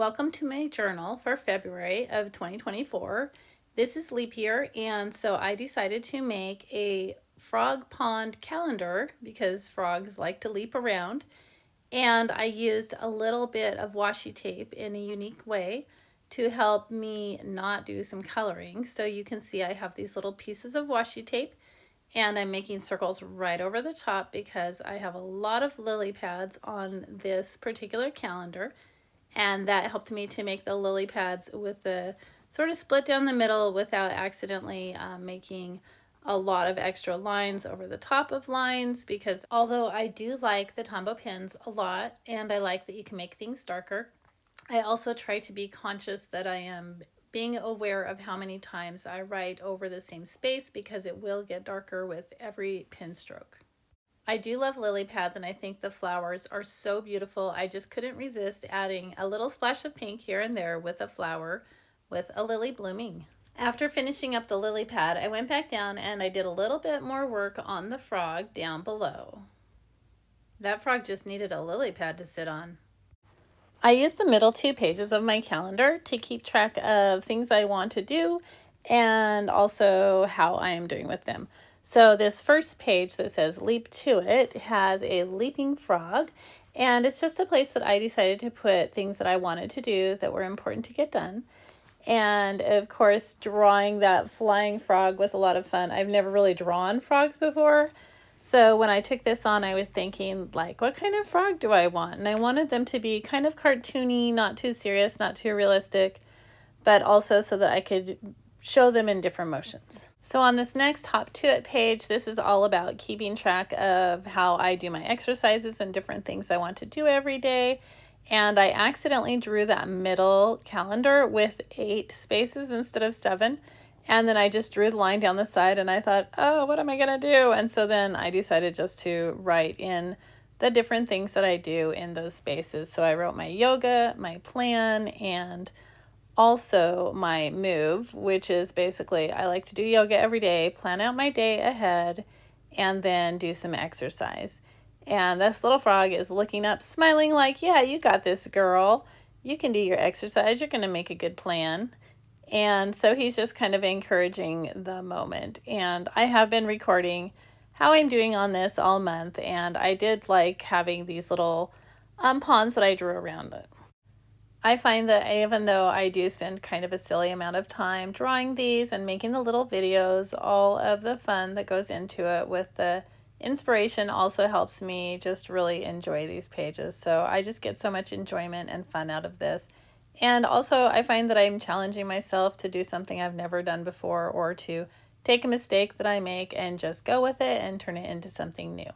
Welcome to my journal for February of 2024. This is leap year, and so I decided to make a frog pond calendar because frogs like to leap around. And I used a little bit of washi tape in a unique way to help me not do some coloring. So you can see I have these little pieces of washi tape, and I'm making circles right over the top because I have a lot of lily pads on this particular calendar. And that helped me to make the lily pads with the sort of split down the middle without accidentally making a lot of extra lines over the top of lines, because although I do like the Tombow pins a lot and I like that you can make things darker, I also try to be conscious that I am being aware of how many times I write over the same space, because it will get darker with every pin stroke. I do love lily pads, and I think the flowers are so beautiful. I just couldn't resist adding a little splash of pink here and there with a flower with a lily blooming. After finishing up the lily pad, I went back down and I did a little bit more work on the frog down below. That frog just needed a lily pad to sit on. I used the middle 2 pages of my calendar to keep track of things I want to do and also how I am doing with them. So this first page that says Leap to It has a leaping frog, and it's just a place that I decided to put things that I wanted to do that were important to get done. And of course, drawing that flying frog was a lot of fun. I've never really drawn frogs before. So when I took this on, I was thinking, like, what kind of frog do I want? And I wanted them to be kind of cartoony, not too serious, not too realistic, but also so that I could show them in different motions. So on this next Hop to It page, this is all about keeping track of how I do my exercises and different things I want to do every day. And I accidentally drew that middle calendar with 8 spaces instead of 7. And then I just drew the line down the side and I thought, oh, what am I going to do? And so then I decided just to write in the different things that I do in those spaces. So I wrote my yoga, my plan, and also my move, which is basically I like to do yoga every day, plan out my day ahead, and then do some exercise. And this little frog is looking up, smiling like, yeah, you got this, girl. You can do your exercise. You're going to make a good plan. And so he's just kind of encouraging the moment. And I have been recording how I'm doing on this all month, and I did like having these little ponds that I drew around it. I find that even though I do spend kind of a silly amount of time drawing these and making the little videos, all of the fun that goes into it with the inspiration also helps me just really enjoy these pages. So I just get so much enjoyment and fun out of this. And also I find that I'm challenging myself to do something I've never done before, or to take a mistake that I make and just go with it and turn it into something new.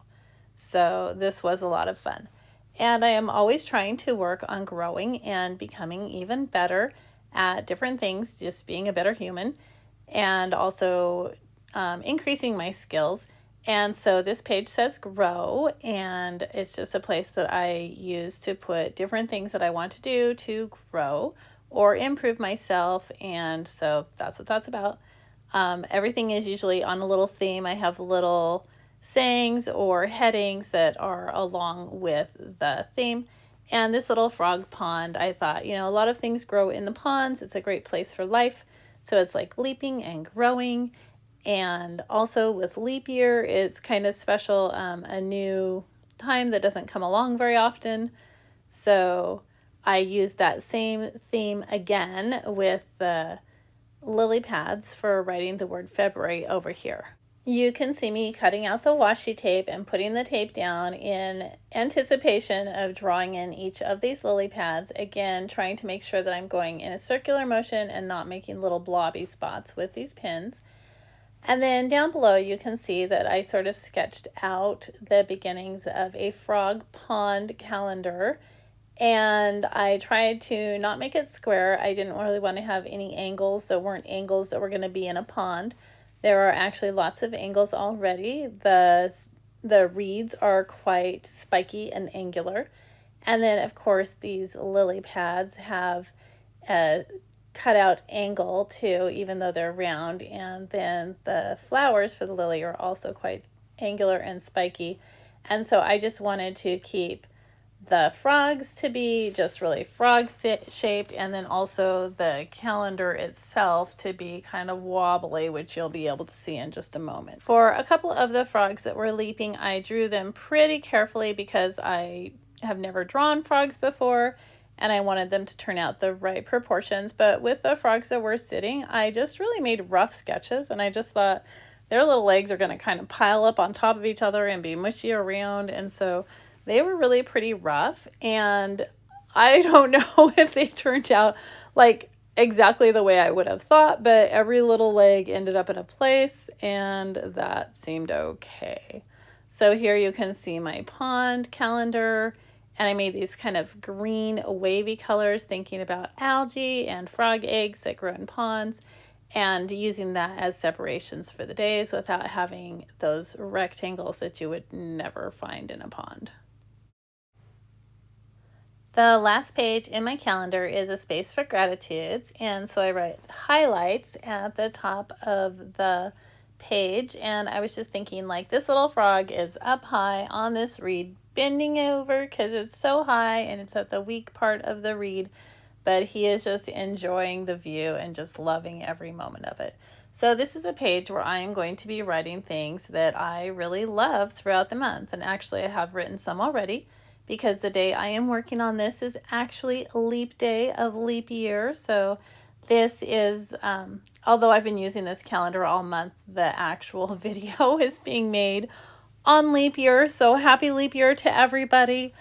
So this was a lot of fun. And I am always trying to work on growing and becoming even better at different things, just being a better human, and also increasing my skills. And so this page says grow, and it's just a place that I use to put different things that I want to do to grow or improve myself. And so that's what that's about. Everything is usually on a little theme. I have little sayings or headings that are along with the theme. And this little frog pond, I thought, a lot of things grow in the ponds. It's a great place for life. So it's like leaping and growing. And also with leap year, it's kind of special, a new time that doesn't come along very often. So I used that same theme again with the lily pads for writing the word February over here. You can see me cutting out the washi tape and putting the tape down in anticipation of drawing in each of these lily pads. Again, trying to make sure that I'm going in a circular motion and not making little blobby spots with these pins. And then down below you can see that I sort of sketched out the beginnings of a frog pond calendar. And I tried to not make it square. I didn't really want to have any angles that weren't angles that were going to be in a pond. There are actually lots of angles already. The reeds are quite spiky and angular. And then, of course, these lily pads have a cutout angle too, even though they're round. And then the flowers for the lily are also quite angular and spiky. And so I just wanted to keep the frogs to be just really frog shaped, and then also the calendar itself to be kind of wobbly, which you'll be able to see in just a moment. For a couple of the frogs that were leaping, I drew them pretty carefully because I have never drawn frogs before and I wanted them to turn out the right proportions. But with the frogs that were sitting, I just really made rough sketches, and I just thought their little legs are going to kind of pile up on top of each other and be mushy around, and so they were really pretty rough, and I don't know if they turned out like exactly the way I would have thought, but every little leg ended up in a place, and that seemed okay. So here you can see my pond calendar, and I made these kind of green wavy colors thinking about algae and frog eggs that grow in ponds, and using that as separations for the days without having those rectangles that you would never find in a pond. The last page in my calendar is a space for gratitudes, and so I write highlights at the top of the page, and I was just thinking, like, this little frog is up high on this reed, bending over because it's so high and it's at the weak part of the reed, but he is just enjoying the view and just loving every moment of it. So this is a page where I am going to be writing things that I really love throughout the month, and actually I have written some already, because the day I am working on this is actually a leap day of leap year. So this is, although I've been using this calendar all month, the actual video is being made on leap year. So happy leap year to everybody.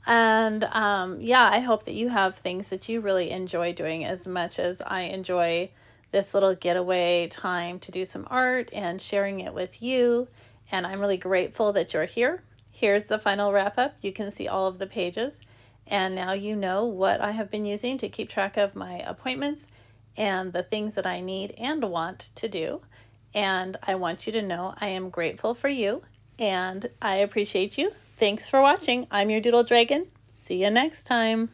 And yeah, I hope that you have things that you really enjoy doing as much as I enjoy this little getaway time to do some art and sharing it with you. And I'm really grateful that you're here. Here's the final wrap up. You can see all of the pages, and now you know what I have been using to keep track of my appointments and the things that I need and want to do. And I want you to know I am grateful for you, and I appreciate you. Thanks for watching. I'm your Doodle Dragon. See you next time.